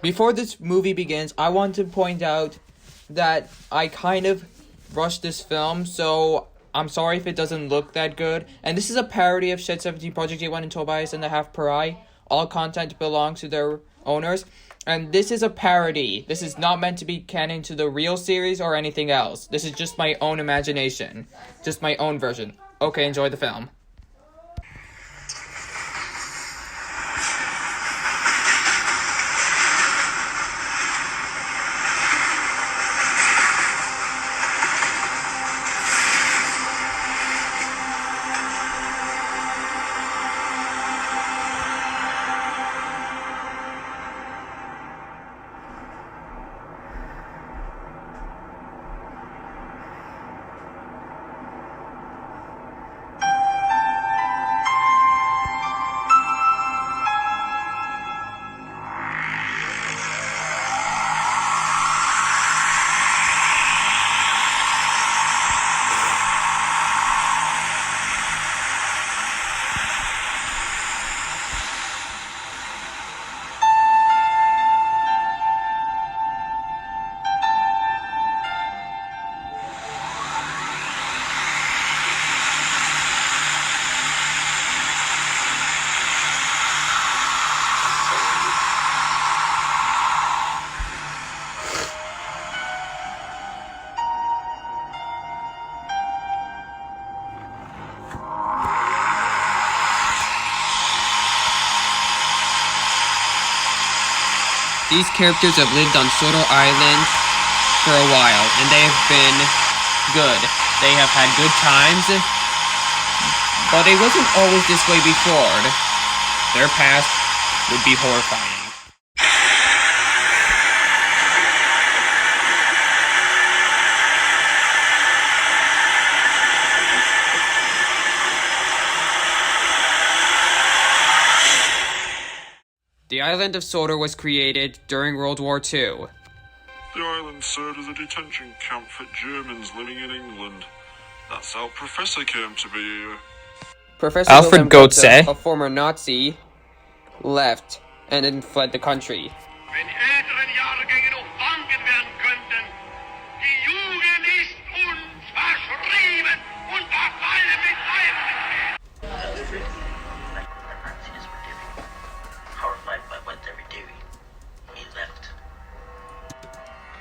Before this movie begins, I want to point out that I kind of rushed this film, so I'm sorry if it doesn't look that good. And this is a parody of Shed 17, Project J1, and Tobias and the Half Pariah. All content belongs to their owners. And this is a parody. This is not meant to be canon to the real series or anything else. This is just my own imagination. Just my own version. Okay, enjoy the film. These characters have lived on Sodor Island for a while, and they have been good. They have had good times, but it wasn't always this way before. Their past would be horrifying. The island of Sodor was created during World War II. The island served as a detention camp for Germans living in England. That's how Professor came to be here. Professor Alfred Goetze, a former Nazi, left and then fled the country.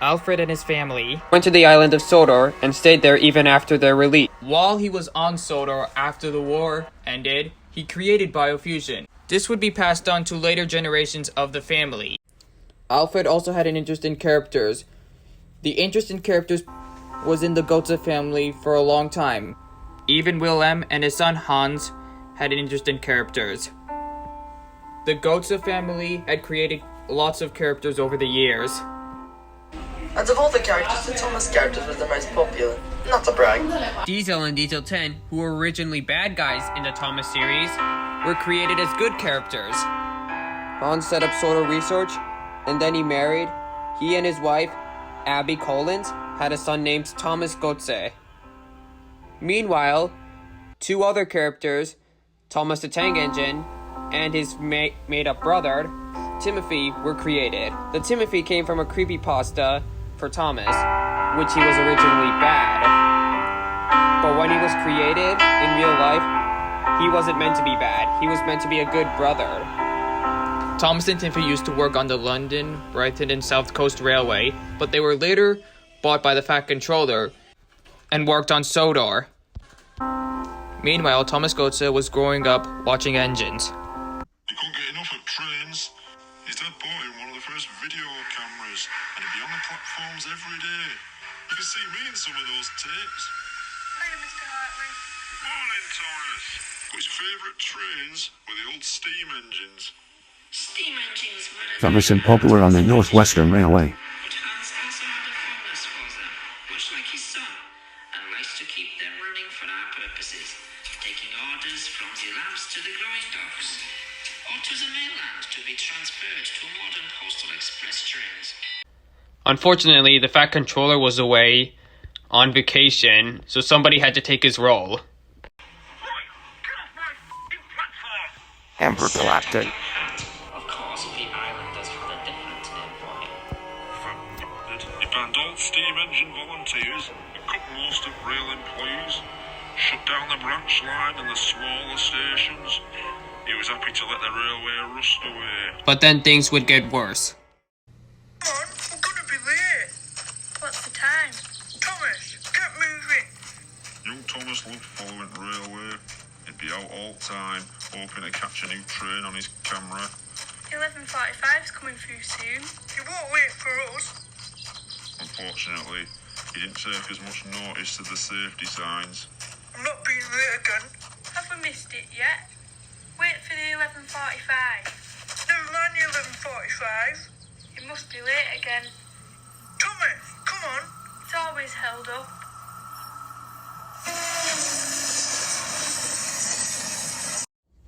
Alfred and his family went to the island of Sodor and stayed there even after their release. While he was on Sodor after the war ended, he created Biofusion. This would be passed on to later generations of the family. Alfred also had an interest in characters. The interest in characters was in the Goetze family for a long time. Even Wilhelm and his son Hans had an interest in characters. The Goetze family had created lots of characters over the years. And of all the characters, the Thomas characters was the most popular. Not to brag. Diesel and Diesel 10, who were originally bad guys in the Thomas series, were created as good characters. Hans set up Sodor Research, and then he married. He and his wife, Abby Collins, had a son named Thomas Goetze. Meanwhile, two other characters, Thomas the Tank Engine and his made-up brother, Timothy, were created. The Timothy came from a creepypasta for Thomas, which he was originally bad. But when he was created in real life, he wasn't meant to be bad. He was meant to be a good brother. Thomas and Timothy used to work on the London, Brighton, and South Coast Railway, but they were later bought by the Fat Controller and worked on Sodor. Meanwhile, Thomas Goetze was growing up watching engines. He couldn't get enough of trains. His dad bought him one of the first video cameras, and he'd be on the platforms every day. You can see me in some of those tapes. Hiya, Mr. Hartley. Morning, Thomas. But his favourite trains were the old steam engines. Steam engines were Thomas and popular on the North Western Railway. but Hans also had a fondness for them, much like his son, and likes to keep them running for our purposes, taking orders from the labs to the growing docks, or to the mainland to be transferred to modern postal express trains. Unfortunately, the Fat Controller was away on vacation, so somebody had to take his role. Emperor Galactic. Of course, the islanders had a different name. expelled steam engine volunteers and cut most of rail employees, shut down the branch line and the smaller stations. He was happy to let the railway rust away. But then things would get worse. Come on, we're gonna be late. What's the time? Thomas, get moving. Young Thomas loved following railway. He'd be out all time, hoping to catch a new train on his camera. 11:45's coming through soon. He won't wait for us. Unfortunately, he didn't take as much notice of the safety signs. I'm not being late again. Have we missed it yet? Wait for the 11:45. Never mind the 11:45. It must be late again. Thomas, come on. It's always held up.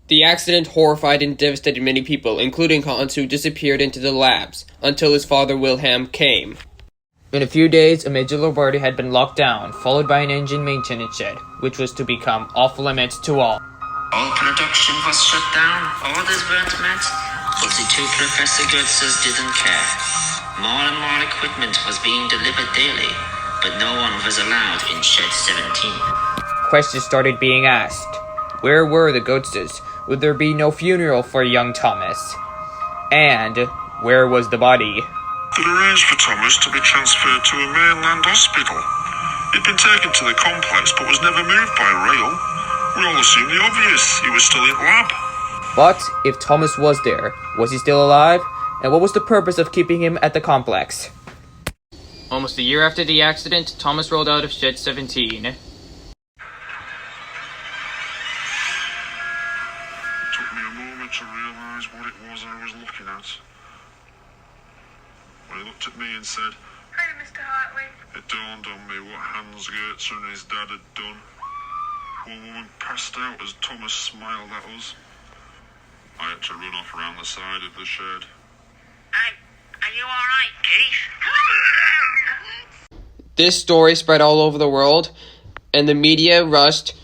The accident horrified and devastated many people, including Hans, who disappeared into the labs, until his father Wilhelm came. In a few days, a major laboratory had been locked down, followed by an engine maintenance shed, which was to become off-limits to all. All production was shut down, orders weren't met, but the two Professor Goetzes didn't care. More and more equipment was being delivered daily, but no one was allowed in Shed 17. Questions started being asked. Where were the Goetzes? Would there be no funeral for young Thomas? And where was the body? They'd arranged for Thomas to be transferred to a mainland hospital. He'd been taken to the complex but was never moved by rail. We all assumed the obvious, he was still in lab. But if Thomas was there, was he still alive? And what was the purpose of keeping him at the complex? Almost a year after the accident, Thomas rolled out of Shed 17. It took me a moment to realise what it was I was looking at. When he looked at me and said, Hi, Mr. Hartley. it dawned on me what Hans Goetzer and his dad had done. One woman passed out as Thomas smiled at us. I had to run off around the side of the shed. Are you alright, Keith? This story spread all over the world, and the media rushed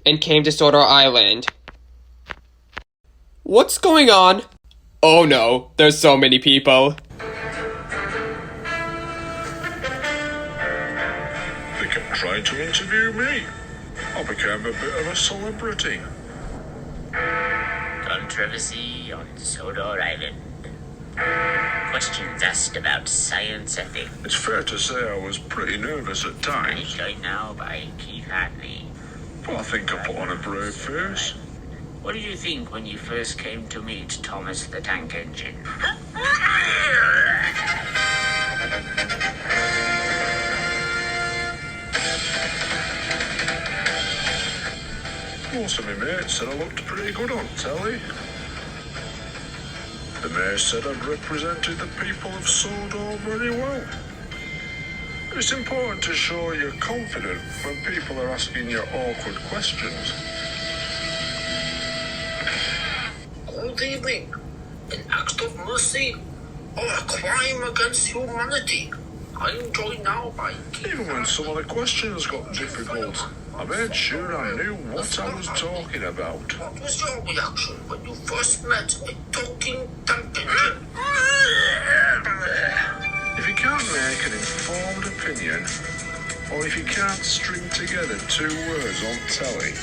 and came to Sodor Island. What's going on? Oh no, there's so many people. They kept trying to interview me. I became a bit of a celebrity. Controversy on Sodor Island. Questions asked about science ethics. It's fair to say I was pretty nervous at times, Joined now by Keith Hartley. but I think I put on a brave face. What did you think when you first came to meet Thomas the Tank Engine? Most of my mates said I looked pretty good on telly. The mayor said I'd represented the people of Sodor very well. It's important to show you're confident when people are asking you awkward questions. Good evening. An act of mercy or a crime against humanity. I'm joined now by Even when some of the questions got difficult, I made sure I knew what I was talking about. What was your reaction when you first met a talking tank engine? If you can't make an informed opinion, or if you can't string together two words on telly,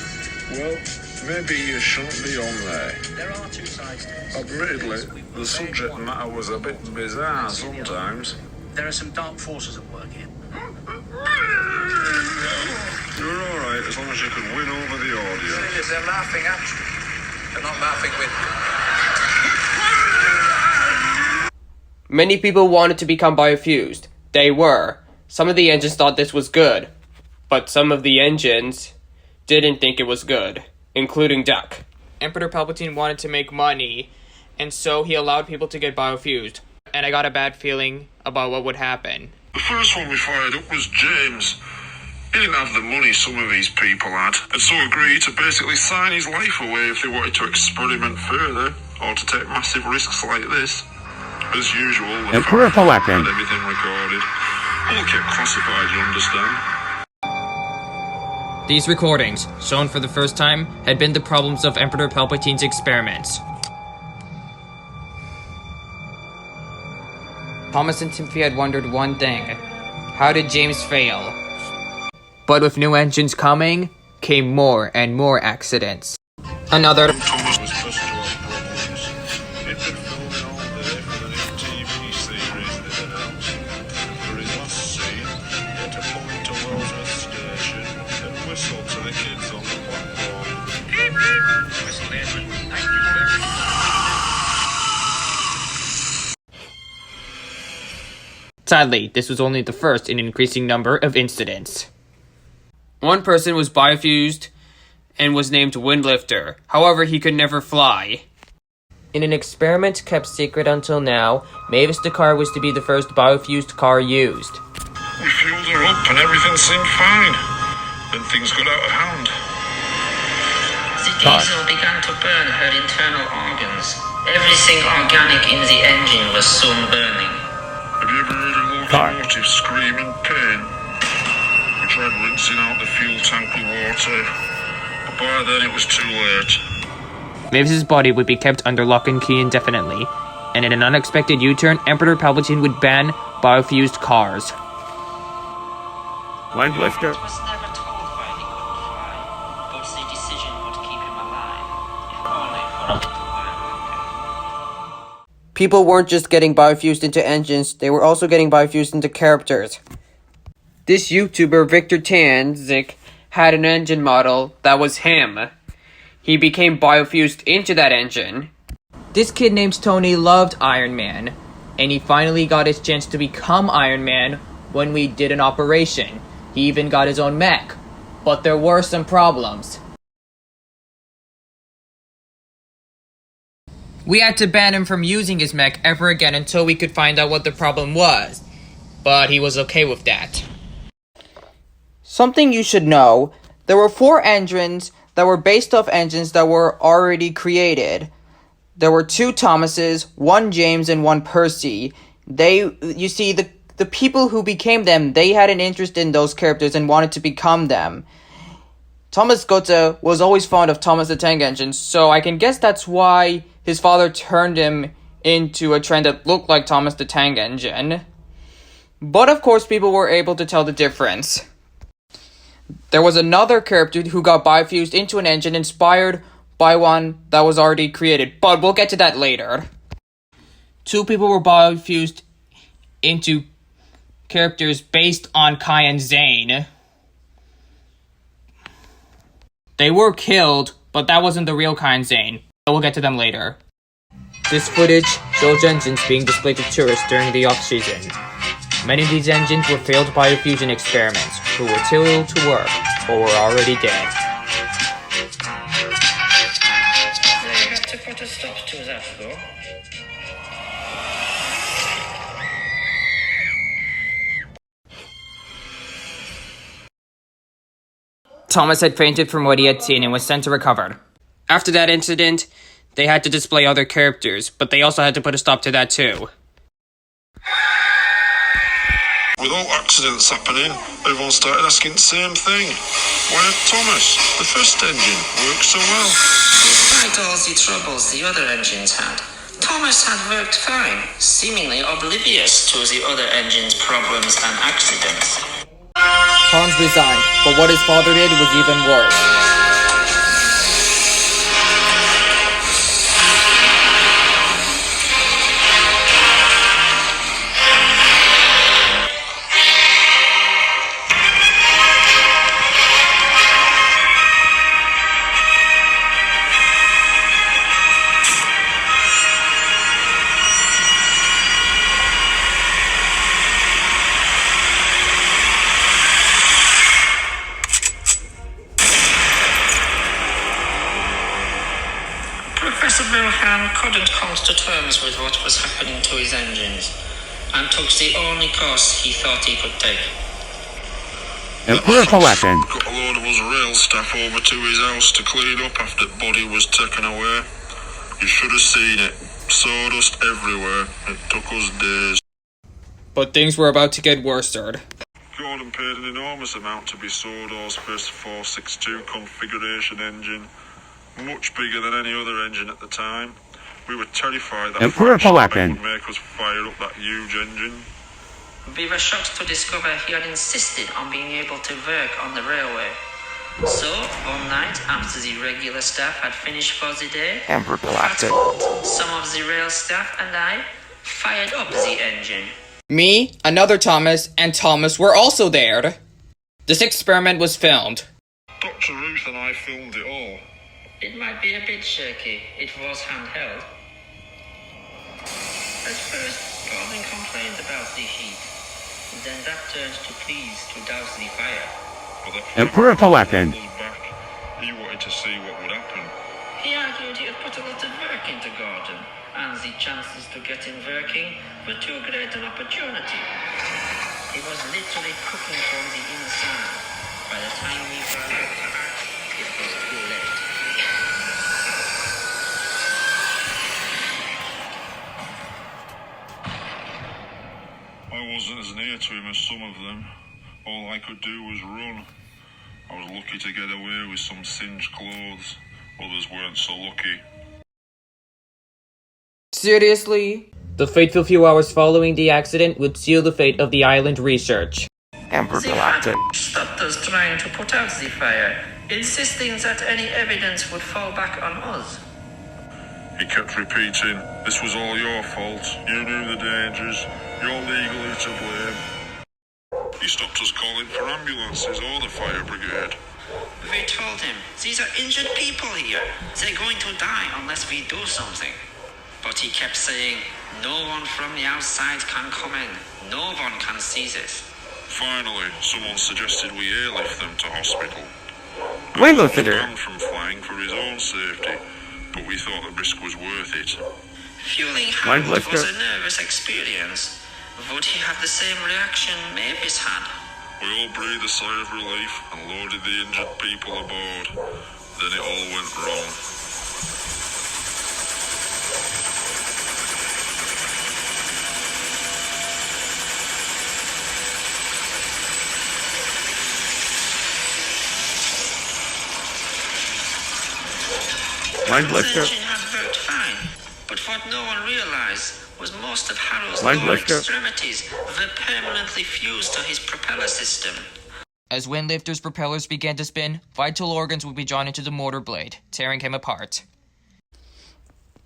well, maybe you shouldn't be on there. There are two sides to this. Admittedly, the subject matter was a bit bizarre sometimes. There are some dark forces at work here. You're alright as long as you can win over the audience. They're laughing at you. They're not laughing with you. Many people wanted to become biofused. They were. Some of the engines thought this was good, but some of the engines didn't think it was good, including Duck. Emperor Palpatine wanted to make money, and so he allowed people to get biofused, and I got a bad feeling about what would happen. The first one we fired up was James. He didn't have the money some of these people had, and so agreed to basically sign his life away if they wanted to experiment further, or to take massive risks like this. As usual, the Emperor family Palpatine. had everything recorded. All kept classified, you understand? These recordings, shown for the first time, had been the problems of Emperor Palpatine's experiments. Thomas and Timothy had wondered one thing. How did James fail? But with new engines coming, came more and more accidents. Another Thomas was first to have problems. He'd been filming all day for the new TV series they'd announced. For his last scene, he had to pull into Welsh station and whistle to the kids on the platform. Whistle in. Thank you very much. Sadly, this was only the first in an increasing number of incidents. One person was biofused and was named Windlifter. However, he could never fly. In an experiment kept secret until now, Mavis the car was to be the first biofused car used. We fueled her up and everything seemed fine. Then things got out of hand. The diesel began to burn her internal organs. Everything organic in the engine was soon burning. Have you ever heard a locomotive scream in pain? We tried rinsing out the fuel tank with water, but by then it was too late. Mavis's body would be kept under lock and key indefinitely, and in an unexpected U-turn, Emperor Palpatine would ban biofused cars. Windlifter. He was never told why he couldn't fly, but the decision would keep him alive, if only for a little while longer. People weren't just getting biofused into engines, they were also getting biofused into characters. This YouTuber, Victor Tanzik, had an engine model that was him. He became biofused into that engine. This kid named Tony loved Iron Man, and he finally got his chance to become Iron Man when we did an operation. He even got his own mech, but there were some problems. We had to ban him from using his mech ever again until we could find out what the problem was, but he was okay with that. Something you should know, there were 4 engines that were based off engines that were already created. There were 2 Thomases, 1 James, and 1 Percy. The people who became them, they had an interest in those characters and wanted to become them. Thomas Gotha was always fond of Thomas the Tank Engine, so I can guess that's why his father turned him into a trend that looked like Thomas the Tank Engine. But of course, people were able to tell the difference. There was another character who got biofused into an engine inspired by one that was already created, but we'll get to that later. 2 people were biofused into characters based on Kai and Zane. They were killed, but that wasn't the real Kai and Zane. We'll get to them later. This footage shows engines being displayed to tourists during the off-season. Many of these engines were failed biofusion experiments, who were too ill to work, or were already dead. They had to put a stop to that, though. Thomas had fainted from what he had seen and was sent to recover. After that incident, they had to display other characters, but they also had to put a stop to that too. With all accidents happening, everyone started asking the same thing. Why had Thomas, the first engine, worked so well? Despite all the troubles the other engines had, Thomas had worked fine, seemingly oblivious to the other engines' problems and accidents. Hans resigned, but what his father did was even worse. Professor Wilhelm couldn't come to terms with what was happening to his engines, and took the only course he thought he could take. Emperor Palpatine. Got a load of us rail staff over to his house to clean up after the body was taken away. You should have seen it. Sawdust everywhere. It took us days. But things were about to get worse. Gordon paid an enormous amount to be Sawdor's first 462 configuration engine. Much bigger than any other engine at the time. We were terrified that Emperor French Palpatine would make us fire up that huge engine. We were shocked to discover he had insisted on being able to work on the railway. So, one night, after the regular staff had finished for the day, some of the rail staff and I fired up the engine. Me, another Thomas, and Thomas were also there. This experiment was filmed. Dr. Ruth and I filmed it all. It might be a bit shaky. It was handheld. At first, Gordon complained about the heat. Then that turned to pleas to douse the fire. But the Emperor Paladin. back, he wanted to see what would happen. He argued he had put a lot of work into Gordon, and the chances to get him working were too great an opportunity. He was literally cooking from the inside. By the time we were allowed to act, it was too late. I wasn't as near to him as some of them. All I could do was run. I was lucky to get away with some singed clothes. Others weren't so lucky. Seriously? The fateful few hours following the accident would seal the fate of the island research. Emperor The Paladin. man stopped us trying to put out the fire, insisting that any evidence would fall back on us. He kept repeating, "This was all your fault. You knew the dangers. You're legally to blame." He stopped us calling for ambulances or the fire brigade. We told him, these are injured people here. They're going to die unless we do something. But he kept saying, no one from the outside can come in. No one can see this. Finally, someone suggested we airlift them to hospital. Window He was sitter. banned from flying for his own safety, but we thought the risk was worth it. Fueling Mind Harold was lifter. a nervous experience. Would he have the same reaction Mavis had? We all breathed a sigh of relief and loaded the injured people aboard. Then it all went wrong. Mind The lifter. engine had worked fine, but what no one realized was most of Harold's Mind lower lifter. extremities were permanently fused to his propeller system. As Windlifter's propellers began to spin, vital organs would be drawn into the motor blade, tearing him apart.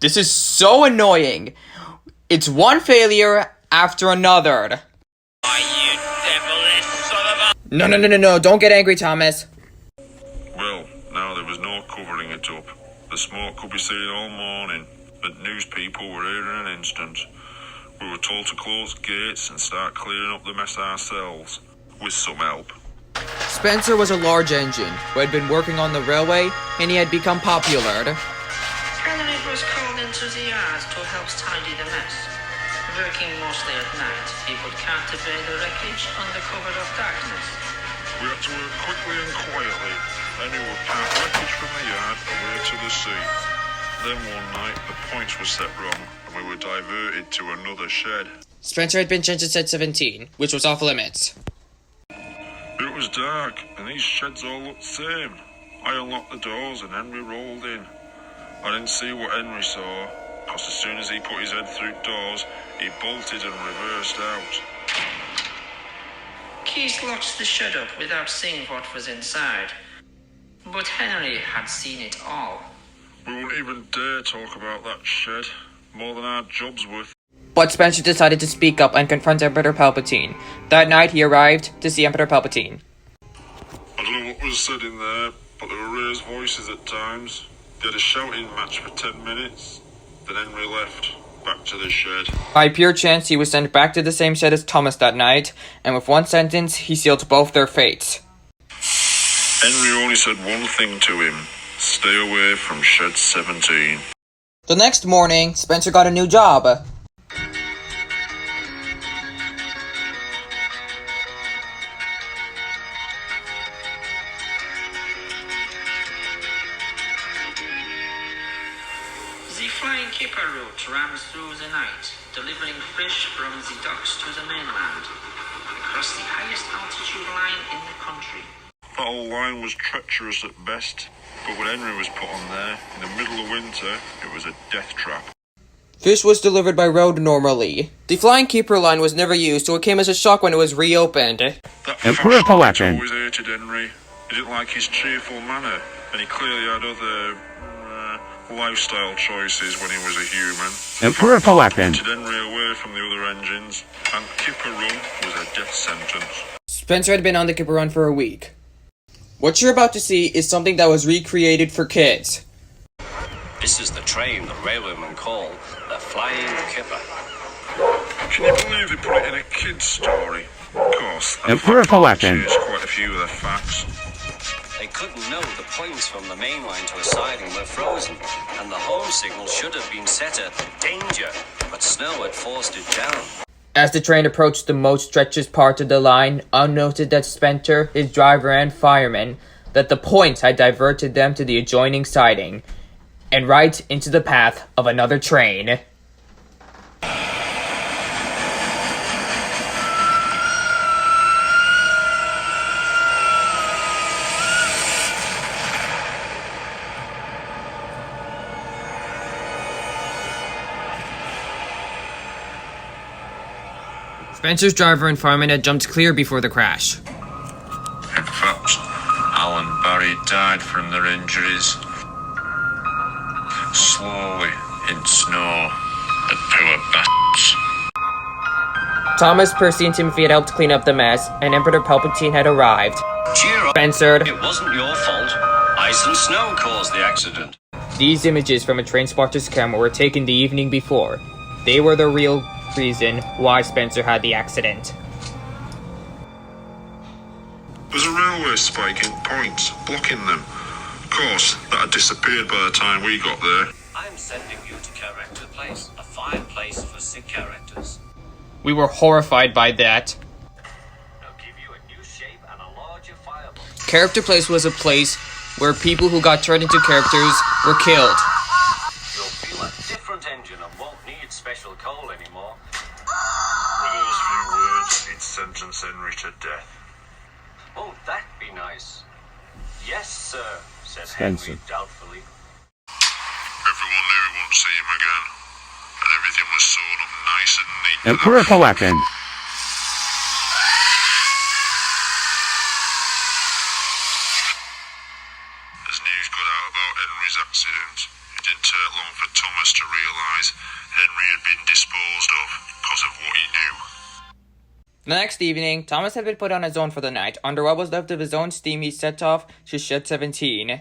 This is so annoying. It's one failure after another. No, don't get angry, Thomas. Well, now there was no covering it up. The smoke could be seen all morning, but news people were here in an instant. We were told to close gates and start clearing up the mess ourselves, with some help. Spencer was a large engine who had been working on the railway, and he had become popular. Henry was called into the yard to help tidy the mess. Working mostly at night, he would cart away the wreckage under cover of darkness. We had to work quickly and quietly. Henry would cart wreckage from the yard away to the sea. Then one night, the points were set wrong, and we were diverted to another shed. Spencer had been sent to set 17, which was off limits. It was dark, and these sheds all looked the same. I unlocked the doors and Henry rolled in. I didn't see what Henry saw, because as soon as he put his head through doors, he bolted and reversed out. Keith locked the shed up without seeing what was inside. But Henry had seen it all. We wouldn't even dare talk about that shed, more than our job's worth. But Spencer decided to speak up and confront Emperor Palpatine. That night, he arrived to see Emperor Palpatine. I don't know what was said in there, but there were raised voices at times. They had a shouting match for 10 minutes. Then Henry left, back to the shed. By pure chance, he was sent back to the same shed as Thomas that night, and with one sentence, he sealed both their fates. Henry only said one thing to him: stay away from shed 17. The next morning, Spencer got a new job. The Flying Kipper route ran through the night, delivering fish from the docks to the mainland, across the highest altitude line in the country. That old line was treacherous at best, but when Henry was put on there, in the middle of winter, it was a death trap. Fish was delivered by road normally. The flying keeper line was never used, so it came as a shock when it was reopened. That Emperor fat Palatin. always hated Henry. He didn't like his cheerful manner, and he clearly had other lifestyle choices when he was a human. Emperor Palatin. Wanted Henry away from the other engines, and Kipper Run was a death sentence. Spencer had been on the Kipper run for a week. What you're about to see is something that was recreated for kids. This is the train the railwaymen call the Flying Kipper. Can you believe they put it in a kid's story? Of course, that Emperor fact will Palatin. change quite a few of the facts. They couldn't know the points from the main line to a siding were frozen, and the home signal should have been set at danger, but snow had forced it down. As the train approached the most stretches part of the line, unnoted that Spencer, his driver and fireman, that the points had diverted them to the adjoining siding, and right into the path of another train. Spencer's driver and fireman had jumped clear before the crash. In fact, Alan Barry died from their injuries. Slowly, in snow. The poor bastards. Thomas, Percy, and Timothy had helped clean up the mess, and Emperor Palpatine had arrived. Cheer up. Spencer. It wasn't your fault. Ice and snow caused the accident. These images from a train spotter's camera were taken the evening before. They were the real reason why Spencer had the accident. There's a railway spike in points, blocking them. Of course, that had disappeared by the time we got there. I'm sending you to Character Place, a fine place for sick characters. We were horrified by that. They'll give you a new shape and a larger firebox. Character Place was a place where people who got turned into characters were killed. You'll feel a different engine and won't need special coal anymore. With those few words, he'd sentence Henry to death. Won't that be nice? Yes, sir, said Spencer. Henry doubtfully. Everyone knew we wouldn't see him again, and everything was sewn up nice and neat. for Emperor them. Palatin. As news got out about Henry's accident, it didn't take long for Thomas to realise Henry had been disposed of because of what he knew. The next evening, Thomas had been put on his own for the night, under what was left of his own Steamies set off to Shed 17.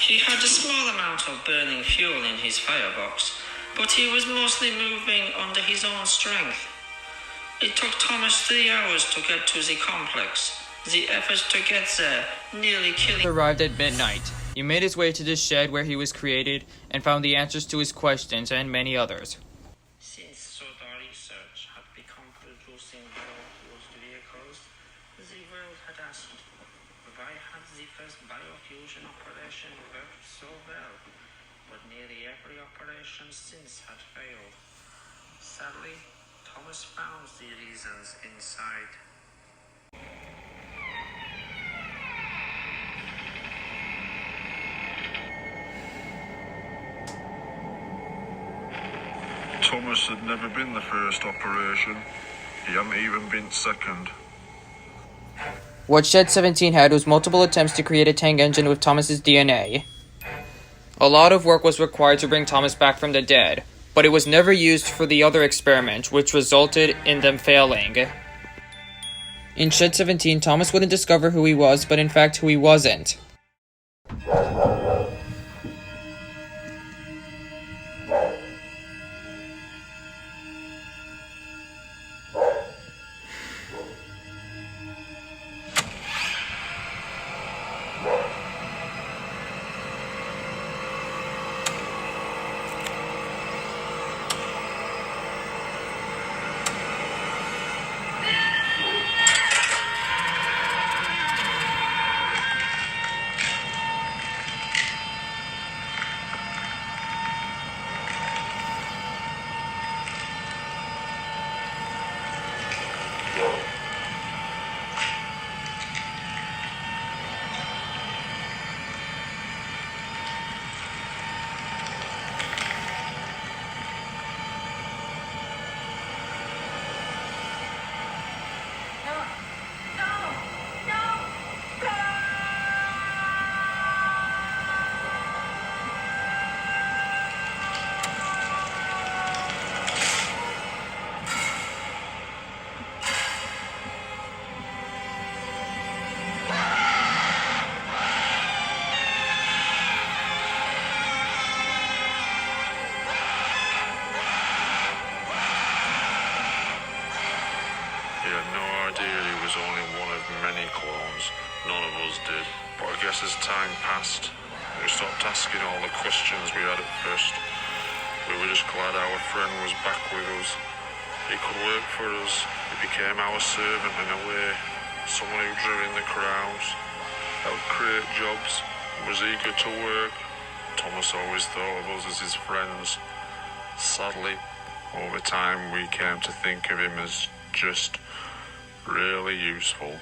He had a small amount of burning fuel in his firebox, but he was mostly moving under his own strength. It took Thomas 3 hours to get to the complex. The effort to get there nearly killing. He arrived at midnight. He made his way to the shed where he was created and found the answers to his questions and many others. Since soda research had become producing biofuels vehicles, the world had asked, why had the first biofusion operation worked so well, but nearly every operation since had failed? Sadly, Thomas found the reasons inside. Thomas had never been the first operation. He hadn't even been second. What Shed 17 had was multiple attempts to create a tank engine with Thomas's DNA. A lot of work was required to bring Thomas back from the dead, but it was never used for the other experiment, which resulted in them failing. In Shed 17, Thomas wouldn't discover who he was, but in fact who he wasn't. had no idea he was only one of many clones. None of us did. But I guess as time passed, we stopped asking all the questions we had at first. We were just glad our friend was back with us. He could work for us. He became our servant in a way. Someone who drew in the crowds, helped create jobs, was eager to work. Thomas always thought of us as his friends. Sadly, over time we came to think of him as just really useful.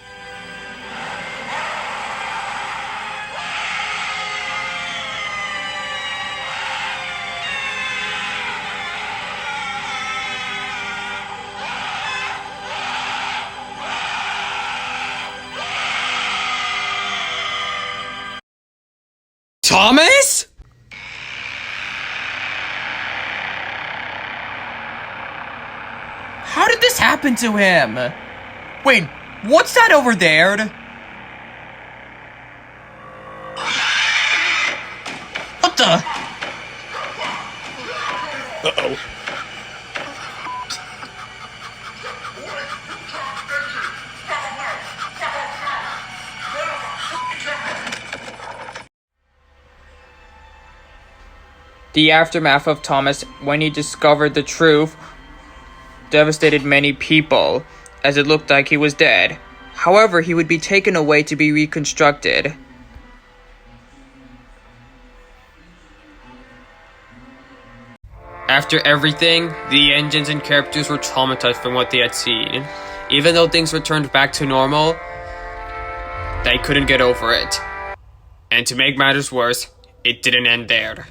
Thomas? How did this happen to him? Wait, what's that over there? What the? Uh-oh. The aftermath of Thomas when he discovered the truth devastated many people, as it looked like he was dead. However, he would be taken away to be reconstructed. After everything, the engines and characters were traumatized from what they had seen. Even though things returned back to normal, they couldn't get over it. And to make matters worse, it didn't end there.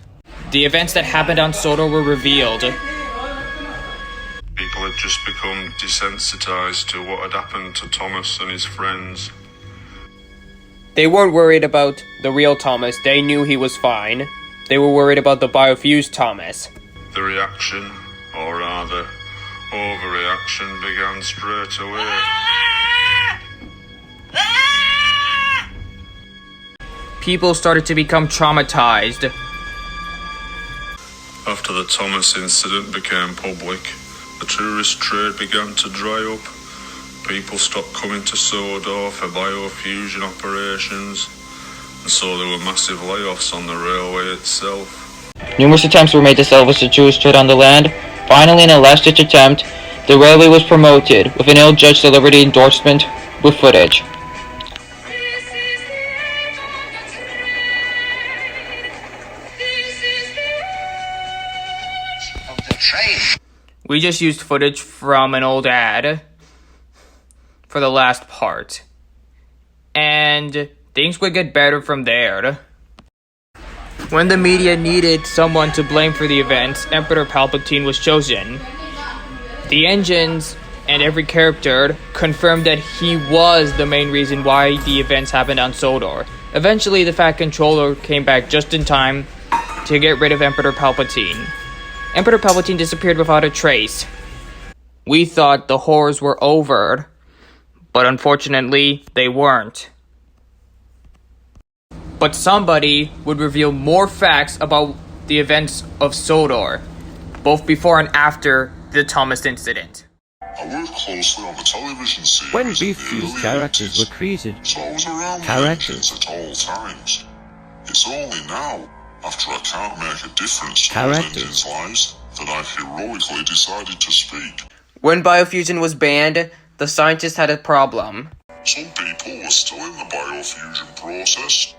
The events that happened on Sodor were revealed. People had just become desensitized to what had happened to Thomas and his friends. They weren't worried about the real Thomas, they knew he was fine. They were worried about the biofused Thomas. The reaction, or rather, overreaction, began straight away. People started to become traumatized. After the Thomas incident became public, the tourist trade began to dry up. People stopped coming to Sodor for biofusion operations, and so there were massive layoffs on the railway itself. Numerous attempts were made to salvage the Jewish trade on the land. Finally, in a last-ditch attempt, the railway was promoted, with an ill-judged celebrity endorsement with footage. We just used footage from an old ad for the last part. And things would get better from there. When the media needed someone to blame for the events, Emperor Palpatine was chosen. The engines and every character confirmed that he was the main reason why the events happened on Sodor. Eventually, the Fat Controller came back just in time to get rid of Emperor Palpatine. Emperor Palpatine disappeared without a trace. We thought the horrors were over, but unfortunately, they weren't. But somebody would reveal more facts about the events of Sodor, both before and after the Thomas incident. I worked closely on the television series. When Biofusion characters were created, So I was around Characters. at all times. It's only now, after I can't make a difference to Characters. Indians' lives, that I've heroically decided to speak. When biofusion was banned, the scientists had a problem. Some people were still in the biofusion process.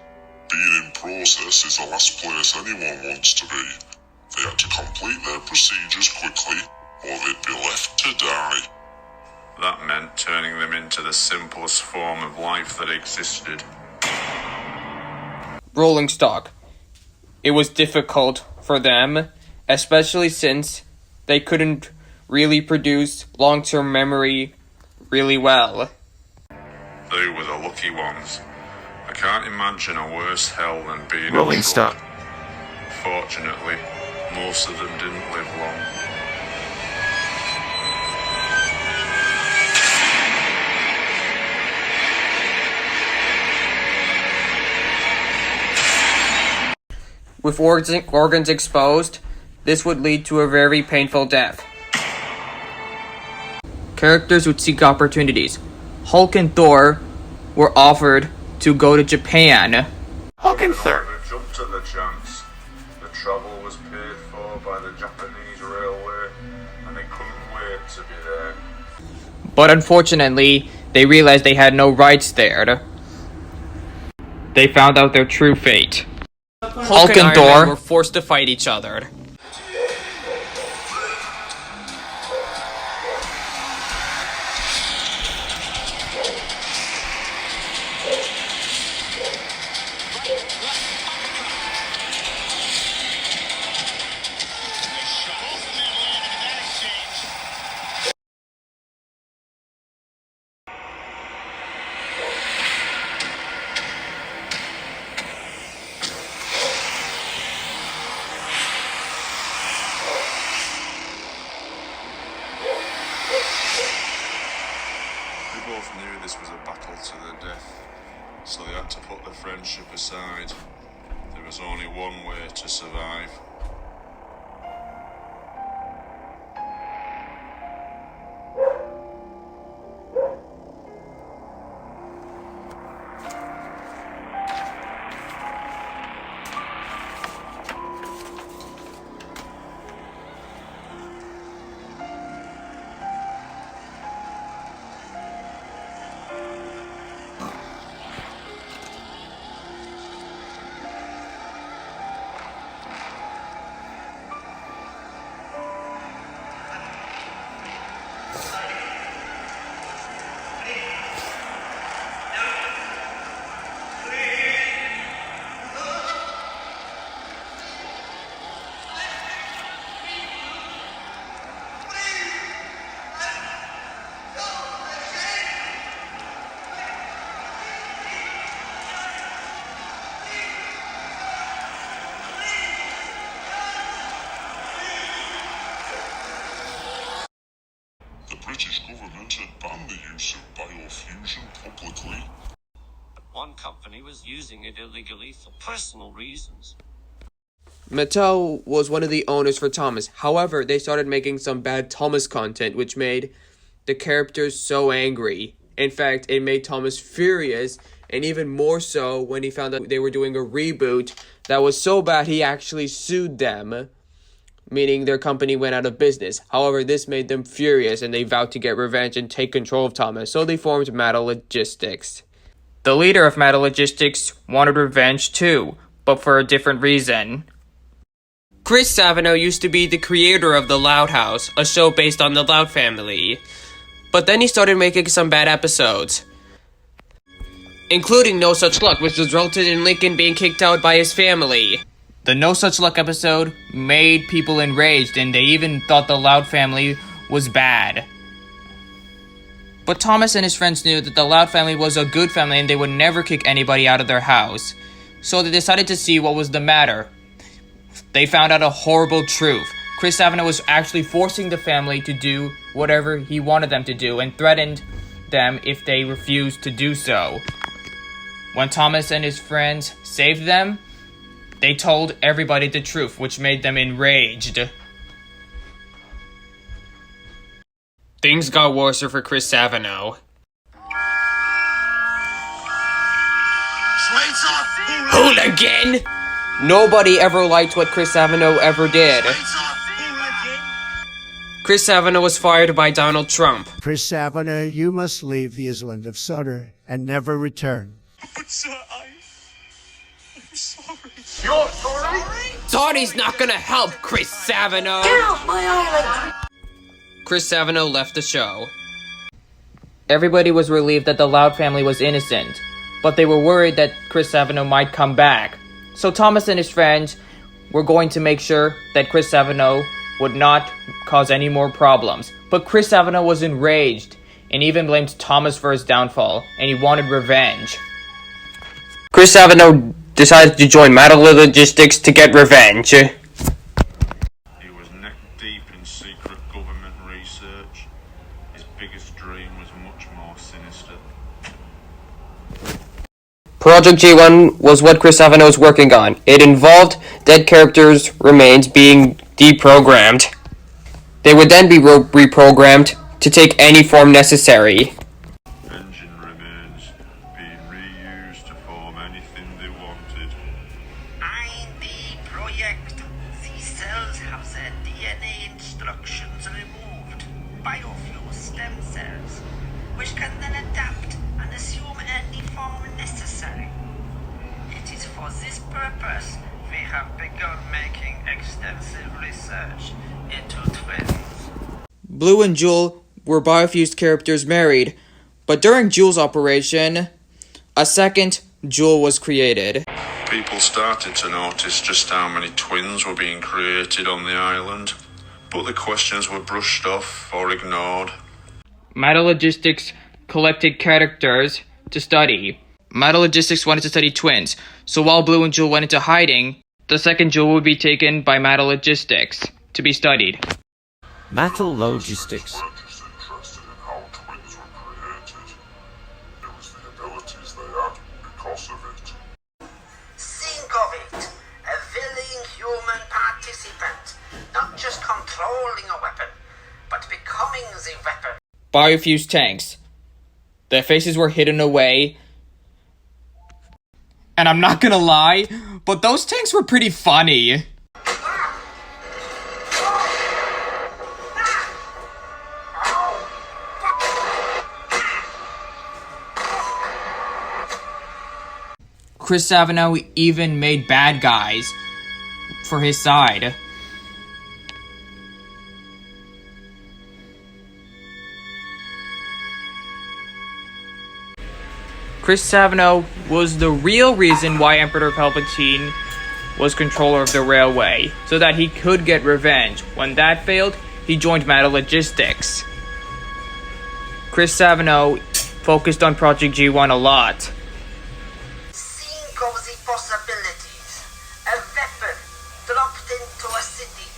Being in process is the last place anyone wants to be. They had to complete their procedures quickly, or they'd be left to die. That meant turning them into the simplest form of life that existed. Rolling stock. It was difficult for them, especially since they couldn't really produce long-term memory really well. They were the lucky ones. I can't imagine a worse hell than being rolling a stock. Fortunately, most of them didn't live long. With organs exposed, this would lead to a very painful death. characters would seek opportunities. Hulk and Thor were offered to go to Japan. Hulk and Thor jumped at the chance. The travel was paid for by the Japanese railway, and they couldn't wait to be there. But unfortunately, they realized they had no rights there. They found out their true fate. Hulk and Thor were forced to fight each other. They both knew this was a battle to the death, so they had to put their friendship aside. There was only one way to survive. The British government had banned the use of biofusion publicly. But one company was using it illegally for personal reasons. Mattel was one of the owners for Thomas. However, they started making some bad Thomas content, which made the characters so angry. In fact, it made Thomas furious, and even more so when he found out they were doing a reboot that was so bad he actually sued them, meaning their company went out of business. However, this made them furious, and they vowed to get revenge and take control of Thomas, so they formed Mattel Logistics. The leader of Mattel Logistics wanted revenge too, but for a different reason. Chris Savino used to be the creator of The Loud House, a show based on the Loud family. But then he started making some bad episodes, including No Such Luck, which resulted in Lincoln being kicked out by his family. The No Such Luck episode made people enraged, and they even thought the Loud family was bad. But Thomas and his friends knew that the Loud family was a good family and they would never kick anybody out of their house. So they decided to see what was the matter. They found out a horrible truth. Chris Savino was actually forcing the family to do whatever he wanted them to do and threatened them if they refused to do so. When Thomas and his friends saved them, they told everybody the truth, which made them enraged. Things got worse for Chris Savino. Hooligan! Nobody ever liked what Chris Savino ever did. Chris Savino was fired by Donald Trump. Chris Savino, you must leave the island of Sutter and never return. But sir, I'm sorry. You're sorry? Sorry's not gonna help, Chris Savino! Get off my island! Chris Savino left the show. Everybody was relieved that the Loud family was innocent, but they were worried that Chris Savino might come back. So Thomas and his friends were going to make sure that Chris Savino would not cause any more problems. But Chris Savino was enraged and even blamed Thomas for his downfall, and he wanted revenge. Chris Savino decided to join Mattel Logistics to get revenge. He was neck deep in secret government research. His biggest dream was much more sinister. Project G1 was what Chris Savino was working on. It involved dead characters' remains being deprogrammed. They would then be reprogrammed to take any form necessary. Engine remains being reused to form anything they wanted. ID project. These cells have their DNA instructions removed. Biofuel stem cells, which can then adapt and assume any form necessary. It is for this purpose we have begun making extensive research into twins. Blue and Jewel were biofused characters married, but during Jewel's operation, a second Jewel was created. People started to notice just how many twins were being created on the island, but the questions were brushed off or ignored. Metalogistics collected characters to study. Metalogistics wanted to study twins, so while Blue and Jewel went into hiding, the second Jewel would be taken by Metalogistics to be studied. Metal logistics. Scientists interested in how twins were created. It was the abilities they had because of it. Think of it. A willing human participant, not just controlling a weapon, but becoming the weapon. Biofused tanks. Their faces were hidden away. And I'm not gonna lie, but those tanks were pretty funny. Chris Savino even made bad guys for his side. Chris Savino was the real reason why Emperor Palpatine was controller of the railway, so that he could get revenge. When that failed, he joined Metalogistics. Chris Savino focused on Project G1 a lot. Think of the possibilities. A weapon dropped into a city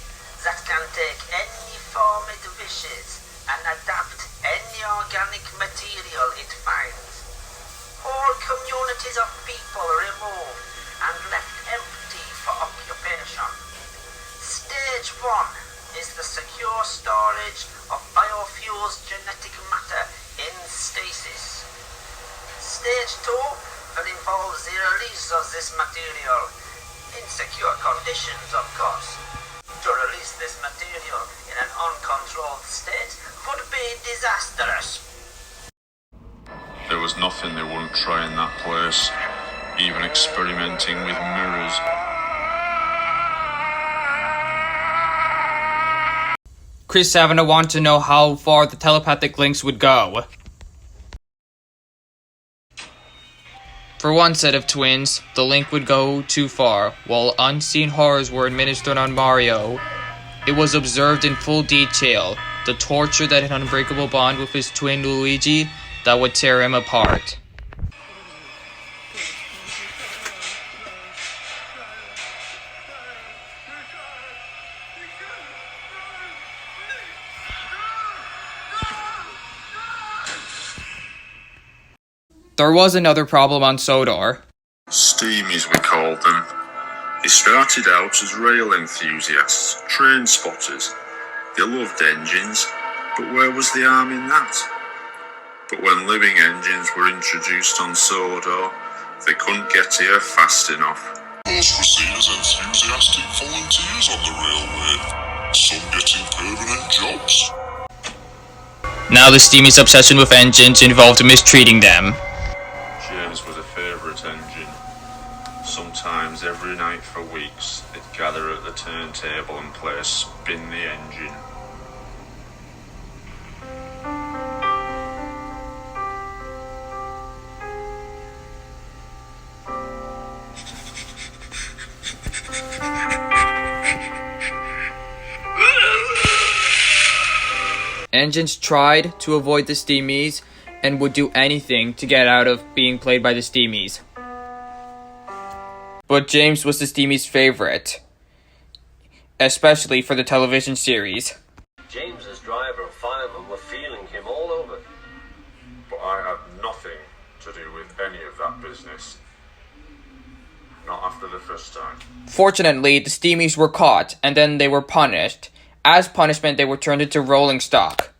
that can take any form it wishes and adapt any organic material it finds. Whole communities of people removed and left empty for occupation. Stage 1 is the secure storage of biofused genetic matter in stasis. Stage 2 will involve the release of this material, in secure conditions of course. To release this material in an uncontrolled state would be disastrous. There was nothing they wouldn't try in that place, even experimenting with mirrors. Chris Savino wanted to know how far the telepathic links would go. For one set of twins, the link would go too far. While unseen horrors were administered on Mario, it was observed in full detail, the torture that had an unbreakable bond with his twin Luigi that would tear him apart. There was another problem on Sodor. Steamies, we called them. They started out as rail enthusiasts, train spotters. They loved engines, but where was the harm in that? But when living engines were introduced on Sodor, they couldn't get here fast enough. Most were seen as enthusiastic volunteers on the railway, some getting permanent jobs. Now the Steamies' obsession with engines involved mistreating them. James was a favourite engine. Sometimes every night for weeks, they'd gather at the turntable and play Spin the Engine. Engines tried to avoid the Steamies and would do anything to get out of being played by the Steamies. But James was the Steamies' favorite, especially for the television series. James's driver and fireman were feeling him all over. But I had nothing to do with any of that business. Not after the first time. Fortunately, the Steamies were caught, and then they were punished. As punishment, they were turned into rolling stock.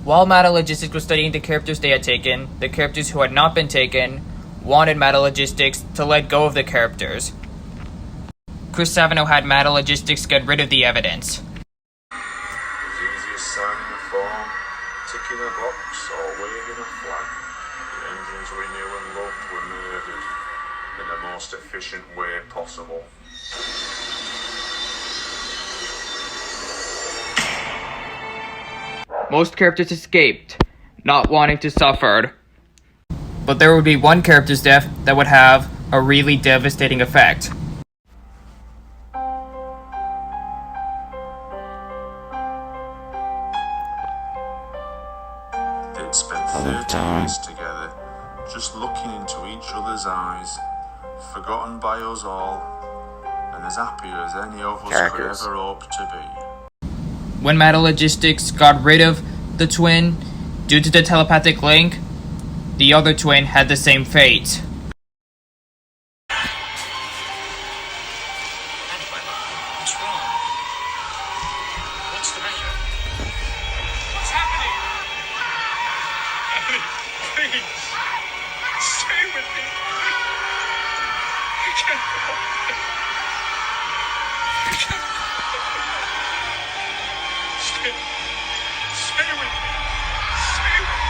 While Metalogistics was studying the characters they had taken, the characters who had not been taken wanted Metalogistics to let go of the characters. Chris Savino had Metalogistics get rid of the evidence. As easy as signing a form, ticking a box, or waving a flag. The engines we knew and loved were murdered in the most efficient way possible. Most characters escaped, not wanting to suffer. But there would be one character's death that would have a really devastating effect. They'd spent 30 years together, just looking into each other's eyes, forgotten by us all, and as happy as any of us could ever hope to be. When Metalogistics got rid of the twin, due to the telepathic link, the other twin had the same fate. What's wrong? What's the matter? What's happening? Annie, please, stay with me. I can't go. I can't go. Stay with me. Stay with me.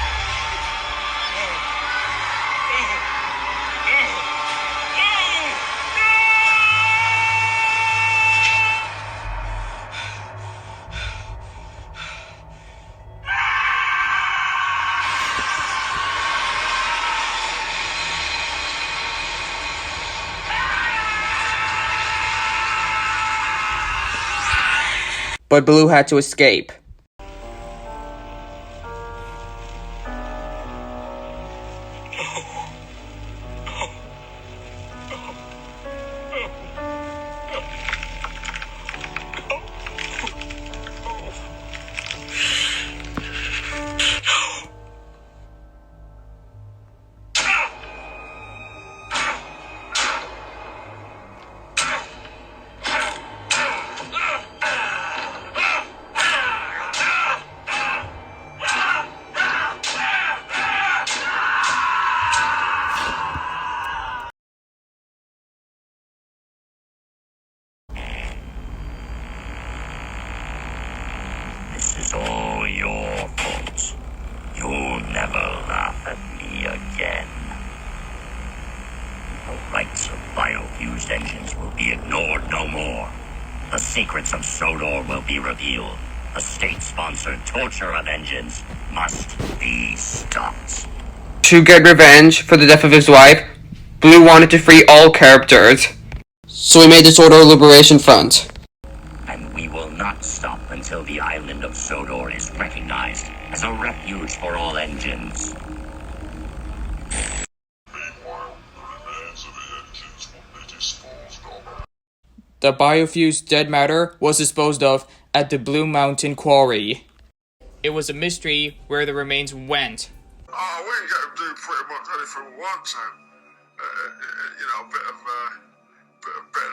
But Blue had to escape. This is all your fault. You'll never laugh at me again. The rights of biofused engines will be ignored no more. The secrets of Sodor will be revealed. The state-sponsored torture of engines must be stopped. To get revenge for the death of his wife, Blue wanted to free all characters. So he made the Sodor Liberation Front. And we will not stop until the island of Sodor is recognized as a refuge for all engines. Meanwhile, the remains of the engines will be disposed of. The biofused dead matter was disposed of at the Blue Mountain Quarry. It was a mystery where the remains went. Oh, we can get them do pretty much anything we want to. You know, a bit of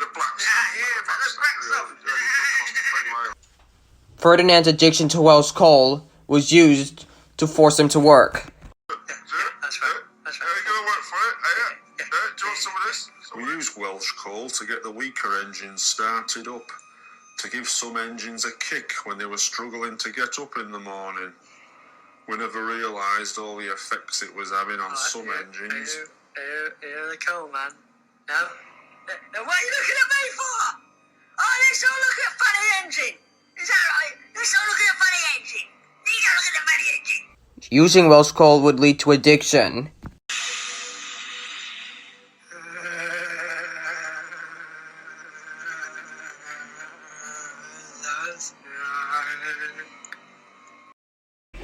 the black stuff. Yeah, bit of the black stuff. Ferdinand's addiction to Welsh coal was used to force him to work. That's right. That's right. You're gonna work for it? Yeah. Do you want some of this? We use Welsh coal to get the weaker engines started up, to give some engines a kick when they were struggling to get up in the morning. We never realised all the effects it was having on some engines. Here they come, man. No? Now, what are you looking at me for? Oh, let's all look at funny engine. Is that right? Let's all look at the funny engine. You go look at the funny engine. Using Welsh coal would lead to addiction.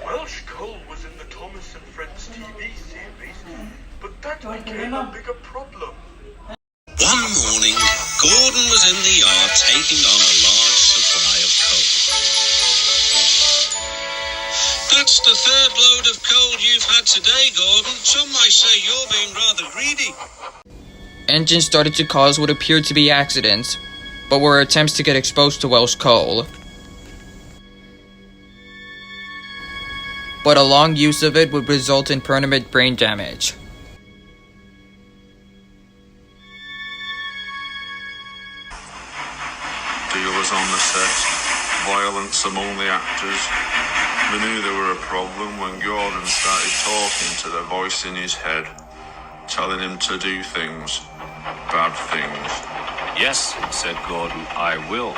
Welsh coal was in the Thomas and Friends TV series, but that became a bigger problem. One morning, Gordon was in the yard taking on a large supply of coal. That's the third load of coal you've had today, Gordon. Some might say you're being rather greedy. Engines started to cause what appeared to be accidents, but were attempts to get exposed to Welsh coal. but a long use of it would result in permanent brain damage. Dealers on the set, violence among the actors. We knew there were a problem when Gordon started talking to the voice in his head, telling him to do things, bad things. Yes, said Gordon, I will.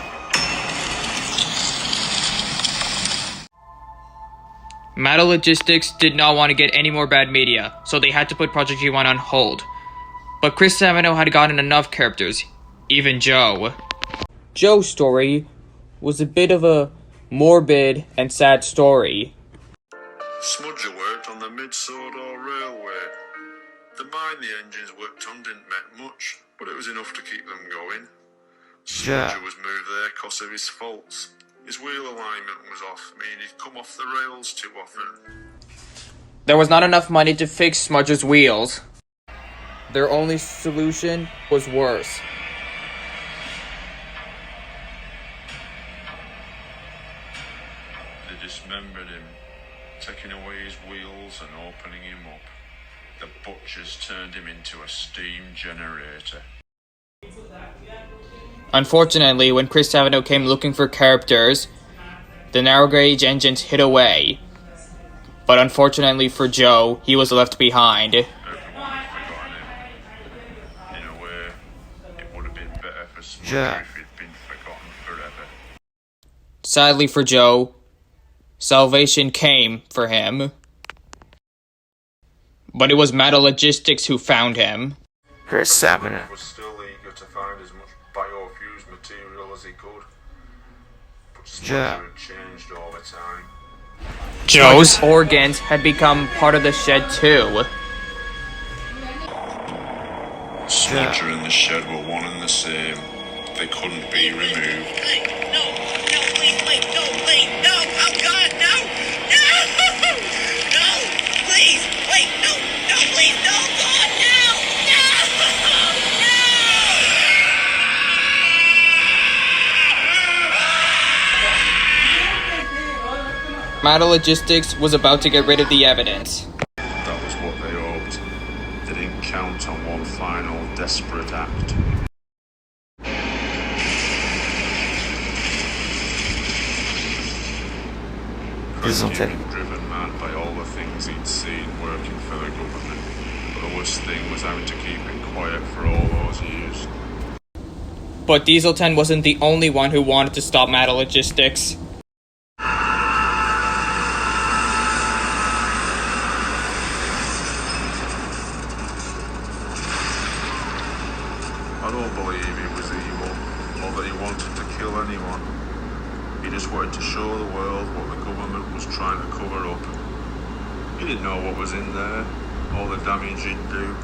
Mattel Logistics did not want to get any more bad media, so they had to put Project G1 on hold. But Chris Savino had gotten enough characters, even Joe. Joe's story was a bit of a morbid and sad story. Smudger worked on the Mid-Sodor Railway. The mine the engines worked on didn't make much, but it was enough to keep them going. Smudger was moved there because of his faults. His wheel alignment was off, meaning he'd come off the rails too often. There was not enough money to fix Smudger's wheels. Their only solution was worse. They dismembered him, taking away his wheels and opening him up. The butchers turned him into a steam generator. Unfortunately, when Chris Savino came looking for characters, the narrow gauge engines hid away. But unfortunately for Joe, he was left behind. Everyone had forgotten him. In a way, it would have been better for Smudger if he'd been forgotten forever. Sadly for Joe, salvation came for him. But it was Mattel Logistics who found him. Chris Savino was still eager to find as much Biofusion material as he could. But Smudger had changed all the time. Joe's organs had become part of the shed too. Smudger and the shed were one and the same. They couldn't be removed. No, please, no, oh God, no! No, please, wait, no, please, no, God, no! Mattel Logistics was about to get rid of the evidence. That was what they hoped. They didn't count on one final desperate act. Chris had been driven mad by all the things he'd seen working for the government. But the worst thing was having to keep it quiet for all those years. But Diesel 10 wasn't the only one who wanted to stop Mattel Logistics. I don't believe he was evil, or that he wanted to kill anyone. He just wanted to show the world what the government was trying to cover up. He didn't know what was in there, all the damage he'd do.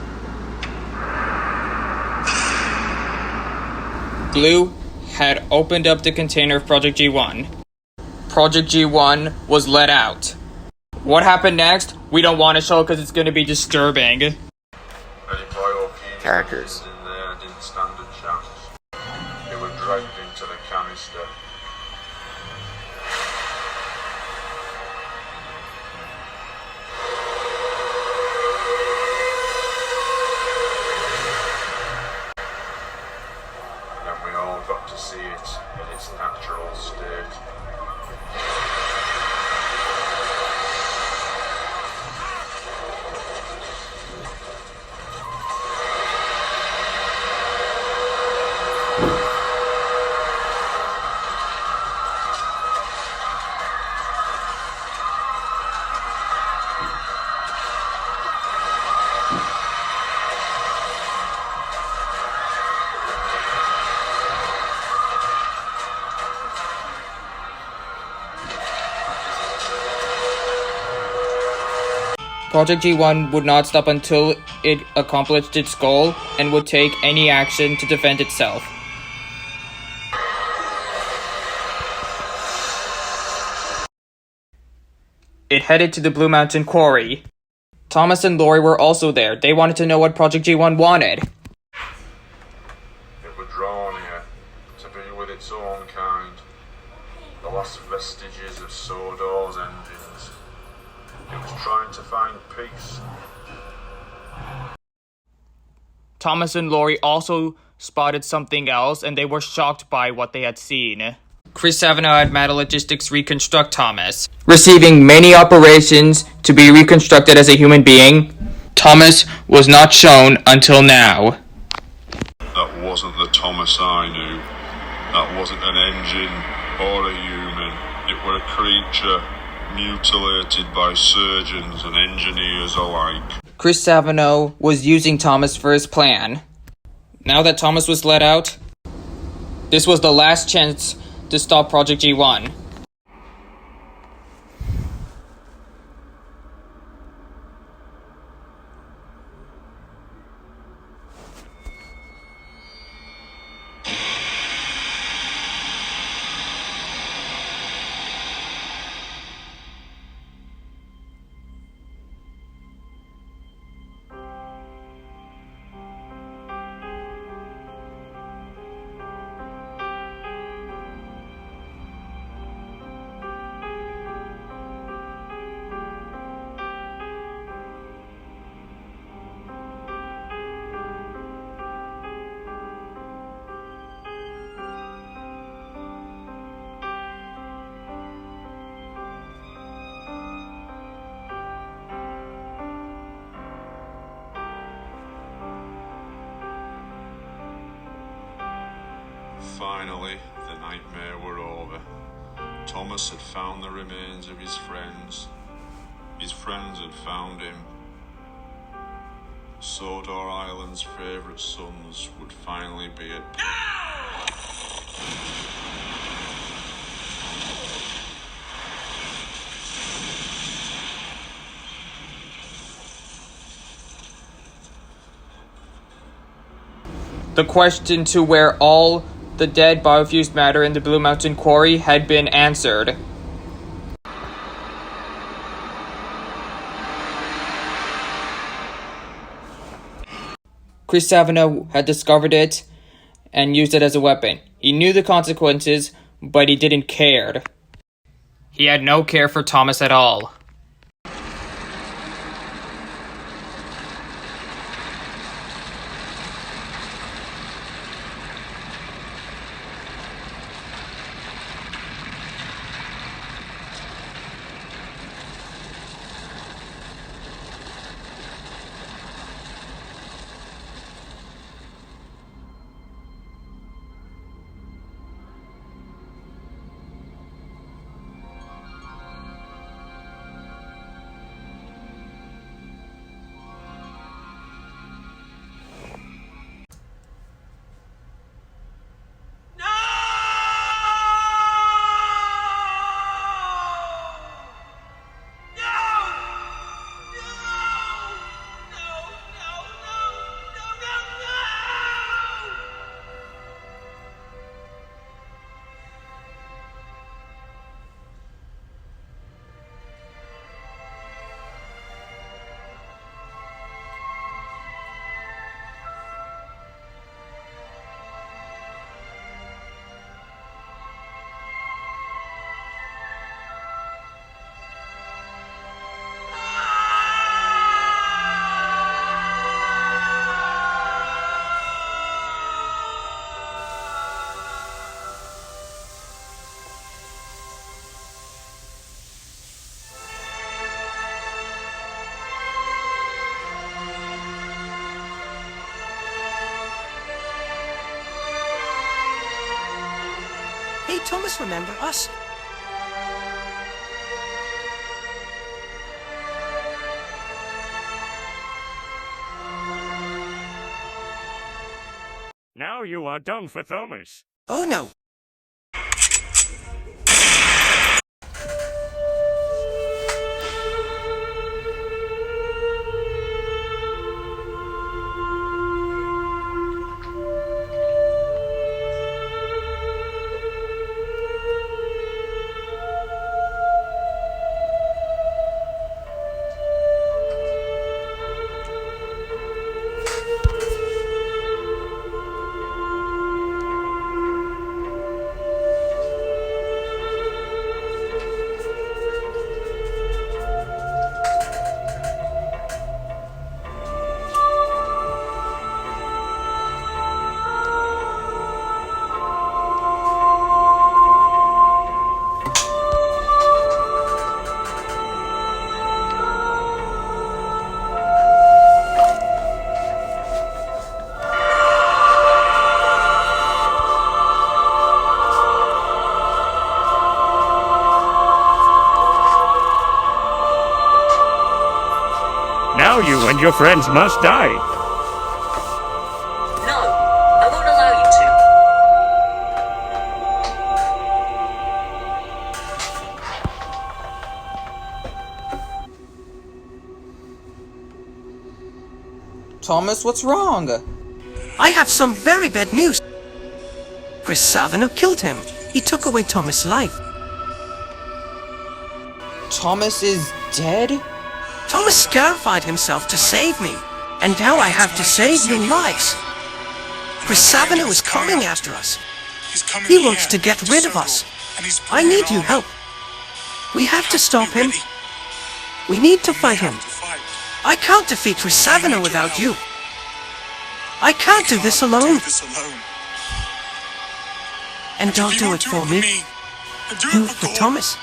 Blue had opened up the container of Project G1. Project G1 was let out. What happened next? We don't want to show because it's going to be disturbing. Any Biofusion characters in there didn't stand a chance. They were dragged into the canister. And we all got to see it in its natural state. Project G1 would not stop until it accomplished its goal and would take any action to defend itself. It headed to the Blue Mountain Quarry. Thomas and Lori were also there. They wanted to know what Project G1 wanted. It was drawn here to be with its own kind, the last vestiges of Sodor's engines. trying to find peace. Thomas and Laurie also spotted something else, and they were shocked by what they had seen. Chris Savino had Metalogistics reconstruct Thomas, receiving many operations to be reconstructed as a human being. Thomas was not shown until now. That wasn't the Thomas I knew. That wasn't an engine or a human. It were a creature mutilated by surgeons and engineers alike. Chris Savino was using Thomas for his plan. Now that Thomas was let out, this was the last chance to stop Project G1. Finally, the nightmare were over. Thomas had found the remains of his friends. His friends had found him. Sodor Island's favourite sons would finally be at The question to where all the dead biofused matter in the Blue Mountain Quarry had been answered. Chris Savino had discovered it and used it as a weapon. He knew the consequences, but he didn't care. He had no care for Thomas at all. Hey, Thomas, remember us? Now you are done for Thomas. Oh, no. Now you and your friends must die. No, I won't allow you to. Thomas, what's wrong? I have some very bad news. Chris Savino killed him. He took away Thomas' life. Thomas is dead? Thomas scarified himself to save me. And now I have to save your lives. Chris Savino is coming after us. He wants to get rid of us. I need your help. We have to stop him. We need to fight him. I can't defeat Chris Savino without you. I can't do this alone. And don't do it for me. Do it for Thomas.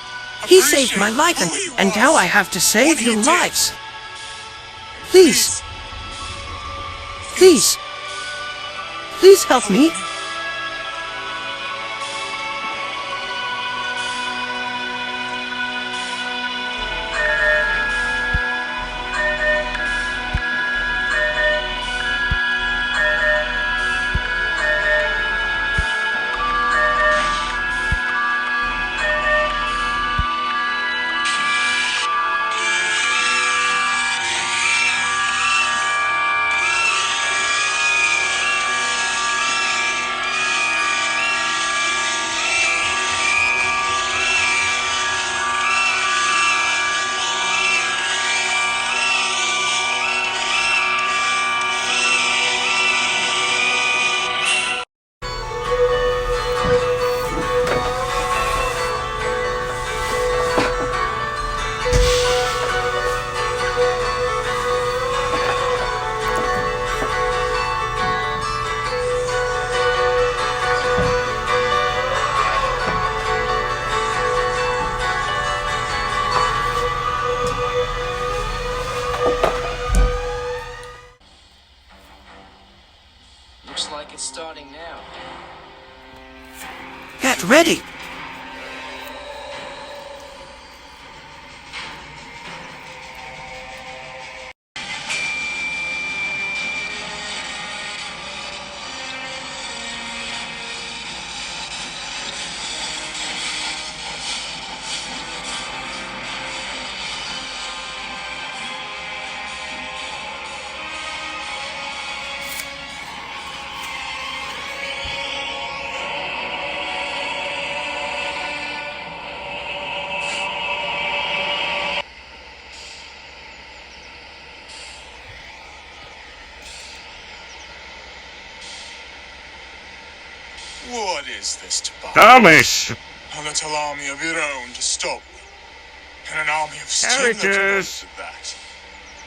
He saved my life and now I have to save your lives. Please. Please. Please help me. Looks like it's starting now. Get ready. What is this, Tobias? Thomas! A little army of your own to stop me. And an army of steel Characters. at that.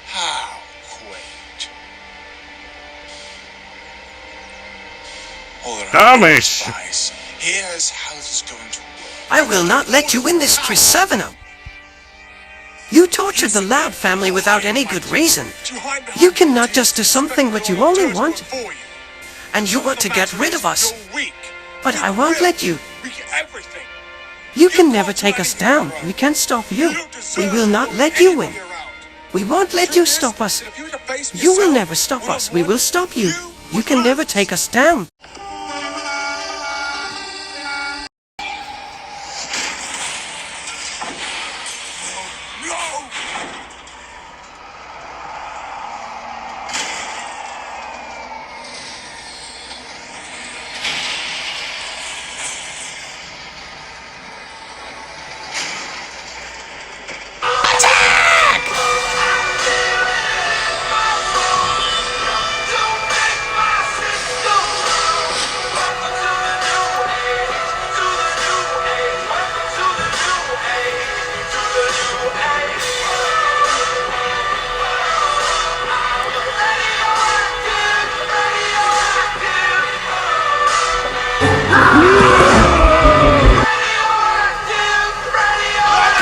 How quaint. All right, Thomas! Tobias, here's how this is going to work. I will not let you win this, Chris Savino. You tortured the Loud family without any good reason. You cannot just do something what you only want. And you want to get rid of us. But I won't let you. You can never take us down. We can't stop you. We will not let you win. We won't let you stop us. You will never stop us. We will stop you. You can never take us down.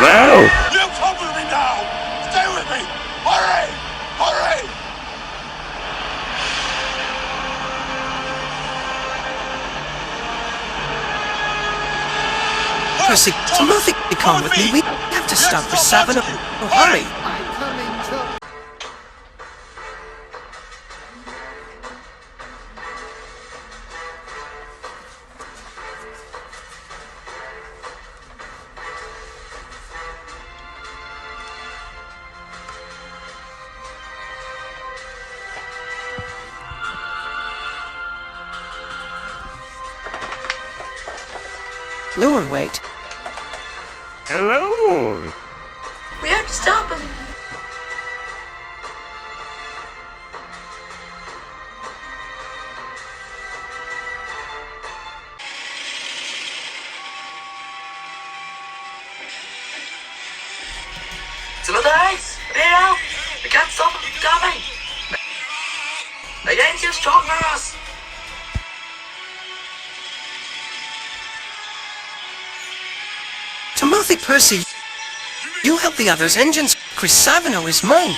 Well, You come with me now! Stay with me! Hurry! Hurry! Percy, Timothy, come with me. We have to stop Chris Savino. Oh, hurry. Lure, wait. Hello. We have to stop him. It's another ace! Here out! We can't stop him from coming! They ain't too strong for us! Timothy Percy, you help the others' engines. Chris Savino is mine.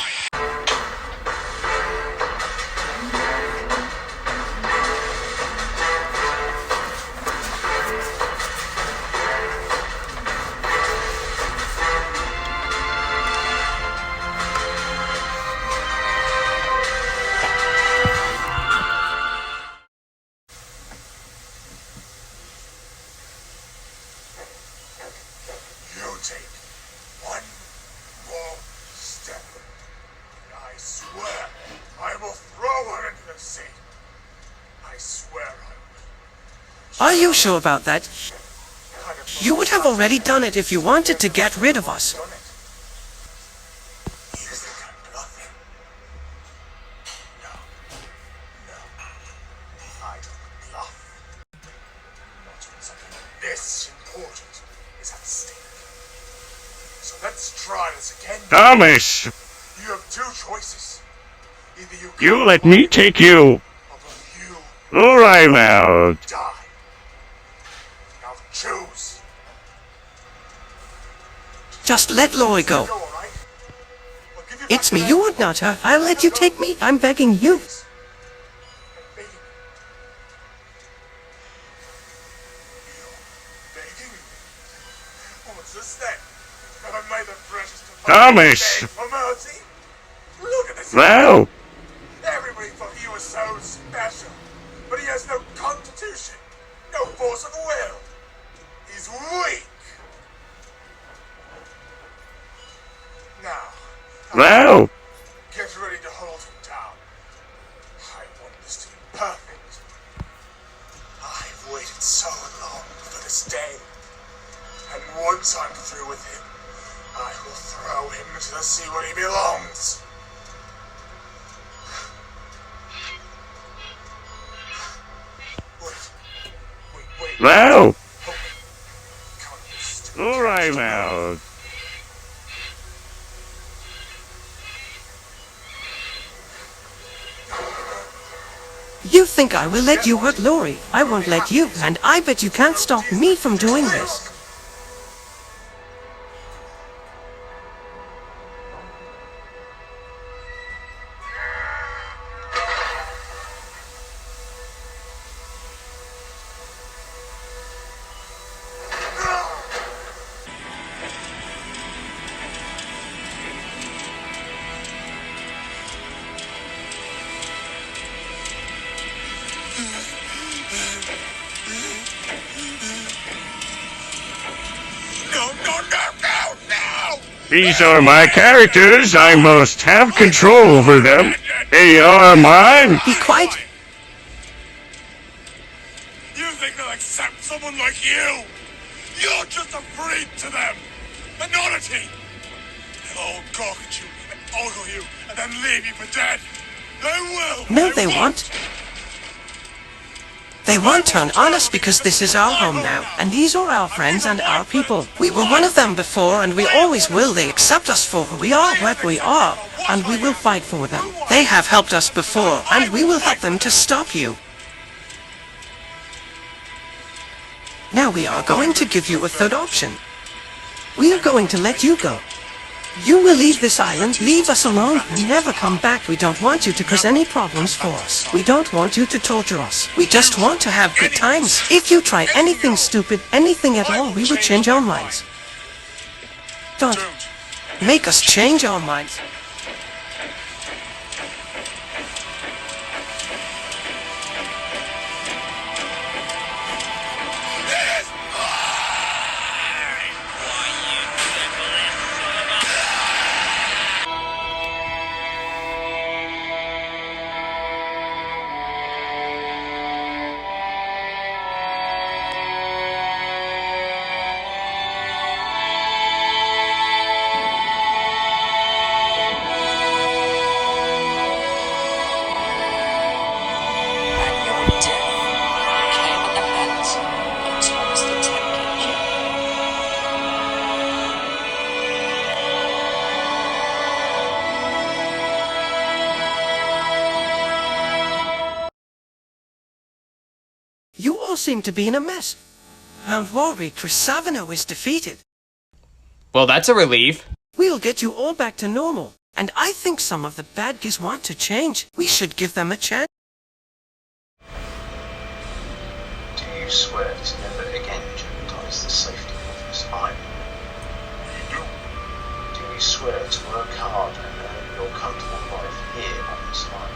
You take one more step, and I swear I will throw her into the sea. I swear I will. Are you sure about that? You would have already done it if you wanted to get rid of us. You think I'm bluffing? No. I don't bluff. Not when something this important is at stake. So let's try this again. Thomas, You have two choices. Either you let me take you. Or I'm out. die. Now choose. Just let Lori go. It's me you want, not her. I'll let you take me. I'm begging you. What's this then? Have I made the precious Thomas. for mercy? Look at this. Well, Everybody thought he was so special, but he has no constitution, no force of will. He's weak. Now, well, get ready to hold him down. I want this to be perfect. I've waited so long for this day. And once I'm through with him, I will throw him into the sea where he belongs. well. Or I'm out. You think I will let you hurt Lori? I won't let you, and I bet you can't stop me from doing this. These are my characters. I must have control over them. They are mine. Be quiet. You think they'll accept someone like you? You're just a freak to them. An oddity. They'll all gawk at you and ogle you and then leave you for dead. They will. No, they won't. They won't turn on us because this is our home now, and these are our friends and our people. We were one of them before, and we always will. They accept us for who we are, what we are, and we will fight for them. They have helped us before, and we will help them to stop you. Now we are going to give you a third option. We are going to let you go. You will leave this island, leave us alone, and never come back. We don't want you to cause any problems for us. We don't want you to torture us. We just want to have good times. If you try anything stupid, anything at all, we will change our minds. Don't make us change our minds. all seem to be in a mess. Don't worry, Chris Savino is defeated. Well, that's a relief. We'll get you all back to normal. And I think some of the bad guys want to change. We should give them a chance. Do you swear to never again jeopardize the safety of this island? Do you swear to work hard and earn your comfortable life here on this island?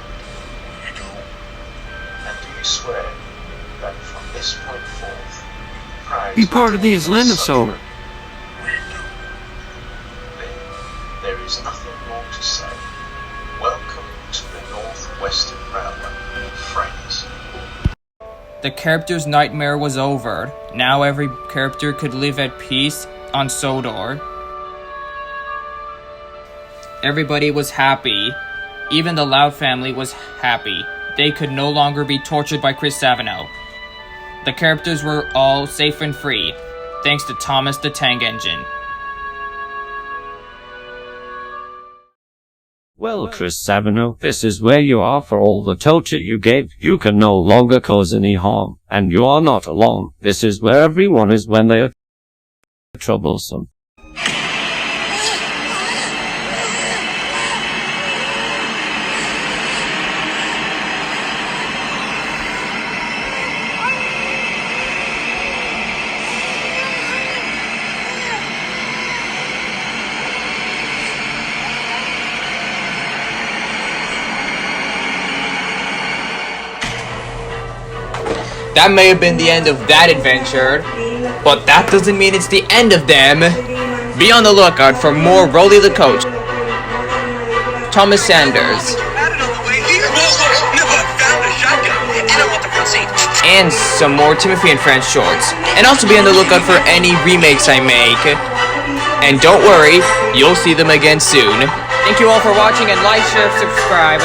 And do you swear that from this point forth, proud Be part of the Island of Solar. There is nothing more to say. Welcome to the Northwestern Railway, friends. The character's nightmare was over. Now every character could live at peace on Sodor. Everybody was happy. Even the Loud family was happy. They could no longer be tortured by Chris Savino. The characters were all safe and free, thanks to Thomas the Tank Engine. Well, Chris Savino, this is where you are for all the torture you gave. You can no longer cause any harm, and you are not alone. This is where everyone is when they are troublesome. That may have been the end of that adventure, but that doesn't mean it's the end of them. Be on the lookout for more Rolly the Coach, Thomas Sanders, and some more Timothy and Friends shorts. And also be on the lookout for any remakes I make. And don't worry, you'll see them again soon. Thank you all for watching, and like, share, subscribe.